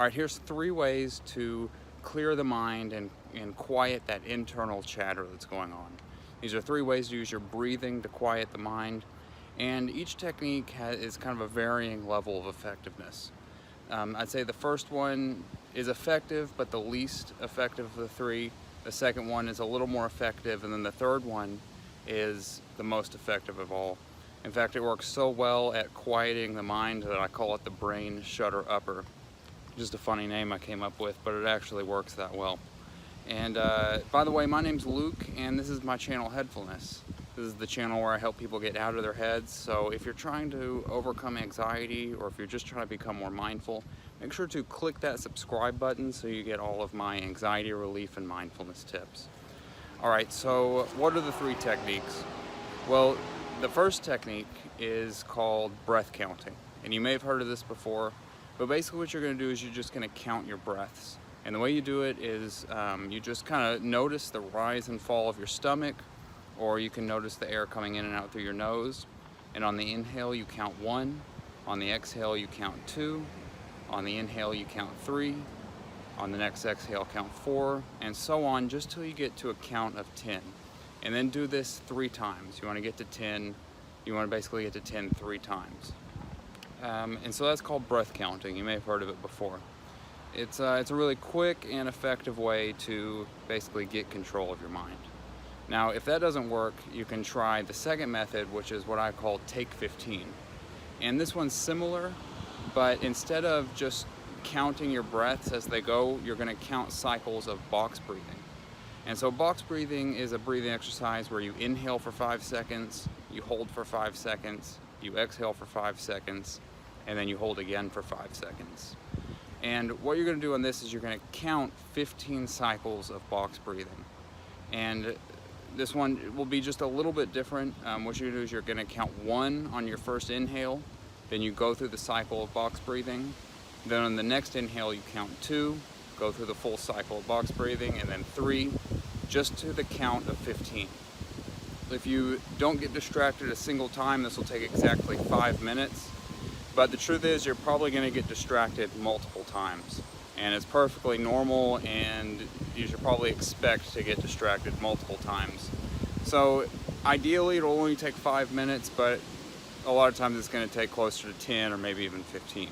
All right, here's 3 ways to clear the mind and quiet that internal chatter that's going on. These are 3 ways to use your breathing to quiet the mind, and each technique is kind of a varying level of effectiveness. I'd say the first one is effective, but the least effective of the 3. The second one is a little more effective, and then the third one is the most effective of all. In fact, it works so well at quieting the mind that I call it the brain shutter upper. Just a funny name I came up with, but it actually works that well. And by the way, my name's Luke, and this is my channel, Mindfulness. This is the channel where I help people get out of their heads. So if you're trying to overcome anxiety, or if you're just trying to become more mindful, make sure to click that subscribe button so you get all of my anxiety relief and mindfulness tips. All right, so what are the 3 techniques? Well, the first technique is called breath counting, and you may have heard of this before. But basically what you're going to do is you're just going to count your breaths. And the way you do it is you just kind of notice the rise and fall of your stomach, or you can notice the air coming in and out through your nose. And on the inhale you count 1, on the exhale you count 2, on the inhale you count 3, on the next exhale count 4, and so on, just till you get to a count of 10. And then do this 3 times. You want to get to 10, you want to basically get to 10 3 times. And so that's called breath counting. You may have heard of it before. It's a really quick and effective way to basically get control of your mind. Now, if that doesn't work, you can try the second method, which is what I call take 15. And this one's similar, but instead of just counting your breaths as they go, you're going to count cycles of box breathing. And so box breathing is a breathing exercise where you inhale for 5 seconds, you hold for 5 seconds, you exhale for 5 seconds, and then you hold again for 5 seconds. And what you're going to do on this is you're going to count 15 cycles of box breathing. And this one will be just a little bit different. What you're going to do is you're going to count 1 on your first inhale, then you go through the cycle of box breathing. Then on the next inhale you count 2, go through the full cycle of box breathing, and then 3, just to the count of 15. If you don't get distracted a single time, this will take exactly 5 minutes. But the truth is, you're probably going to get distracted multiple times. And it's perfectly normal, and you should probably expect to get distracted multiple times. So ideally, it'll only take 5 minutes, but a lot of times it's going to take closer to 10 or maybe even 15.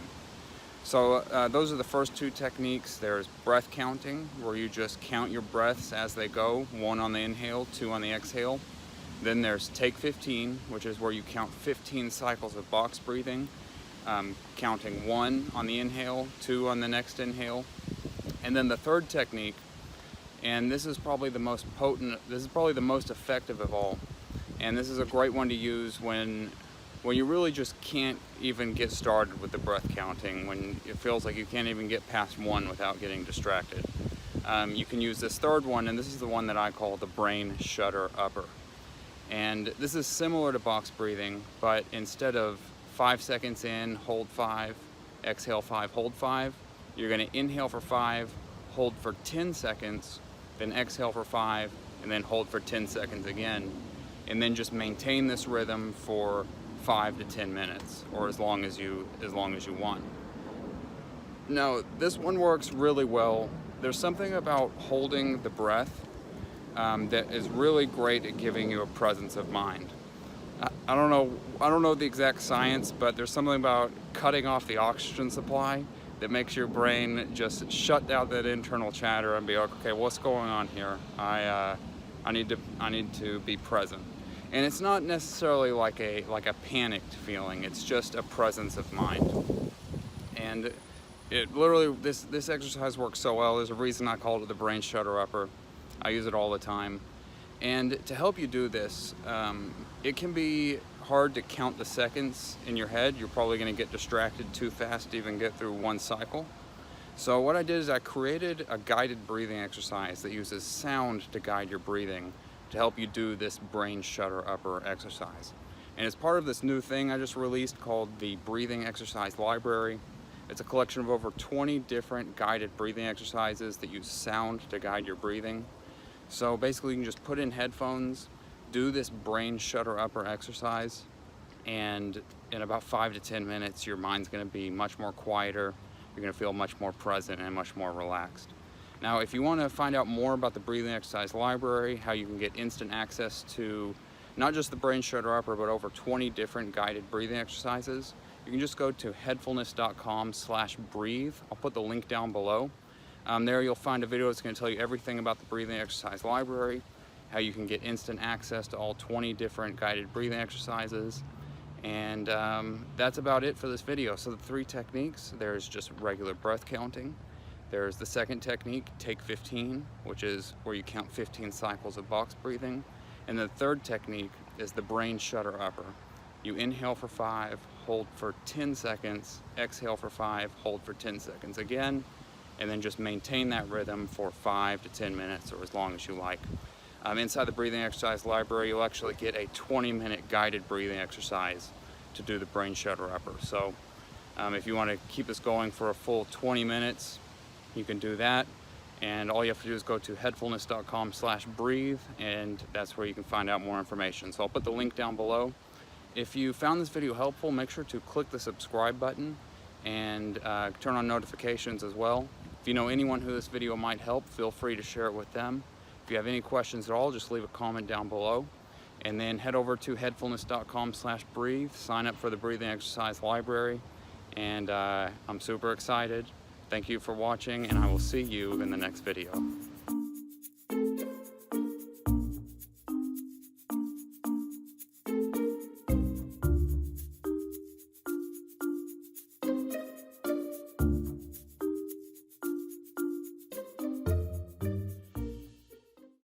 So those are the first 2 techniques. There's breath counting, where you just count your breaths as they go, 1 on the inhale, 2 on the exhale. Then there's take 15, which is where you count 15 cycles of box breathing, counting 1 on the inhale, 2 on the next inhale. And then the third technique, and this is probably the most potent, this is probably the most effective of all. And this is a great one to use when you really just can't even get started with the breath counting, when it feels like you can't even get past 1 without getting distracted. You can use this third one, and this is the one that I call the brain shutter upper. And this is similar to box breathing, but instead of 5 seconds in, hold 5, exhale 5, hold 5, you're going to inhale for 5, hold for 10 seconds, then exhale for 5, and then hold for 10 seconds again. And then just maintain this rhythm for 5 to 10 minutes, or as long as you want. Now, this one works really well. There's something about holding the breath that is really great at giving you a presence of mind. I don't know the exact science, but there's something about cutting off the oxygen supply that makes your brain just shut down that internal chatter and be like, okay, what's going on here? I need to be present. And it's not necessarily like a panicked feeling. It's just a presence of mind. And it literally, this exercise works so well. There's a reason I called it the brain shutter upper. I use it all the time. And to help you do this, it can be hard to count the seconds in your head. You're probably going to get distracted too fast to even get through 1 cycle. So what I did is I created a guided breathing exercise that uses sound to guide your breathing to help you do this brain shutter upper exercise. And it's part of this new thing I just released called the Breathing Exercise Library. It's a collection of over 20 different guided breathing exercises that use sound to guide your breathing. So basically you can just put in headphones, do this brain shutter upper exercise, and in about 5 to 10 minutes your mind's going to be much more quieter. you're going to feel much more present and much more relaxed. Now, if you want to find out more about the breathing exercise library, how you can get instant access to not just the brain shutter upper, but over 20 different guided breathing exercises, you can just go to headfulness.com/breathe. I'll put the link down below. There you'll find a video that's going to tell you everything about the breathing exercise library, how you can get instant access to all 20 different guided breathing exercises. And that's about it for this video. So the 3 techniques, there's just regular breath counting. There's the second technique, take 15, which is where you count 15 cycles of box breathing. And the third technique is the brain shutter upper. You inhale for 5, hold for 10 seconds, exhale for 5, hold for 10 seconds again, and then just maintain that rhythm for 5 to 10 minutes or as long as you like. Inside the breathing exercise library, you'll actually get a 20-minute guided breathing exercise to do the brain shutter upper. So if you want to keep this going for a full 20 minutes, you can do that. And all you have to do is go to headfulness.com/breathe, and that's where you can find out more information. So I'll put the link down below. If you found this video helpful, make sure to click the subscribe button and turn on notifications as well. If you know anyone who this video might help, feel free to share it with them. If you have any questions at all, just leave a comment down below. And then head over to headfulness.com/breathe, sign up for the breathing exercise library, and I'm super excited. Thank you for watching, and I will see you in the next video.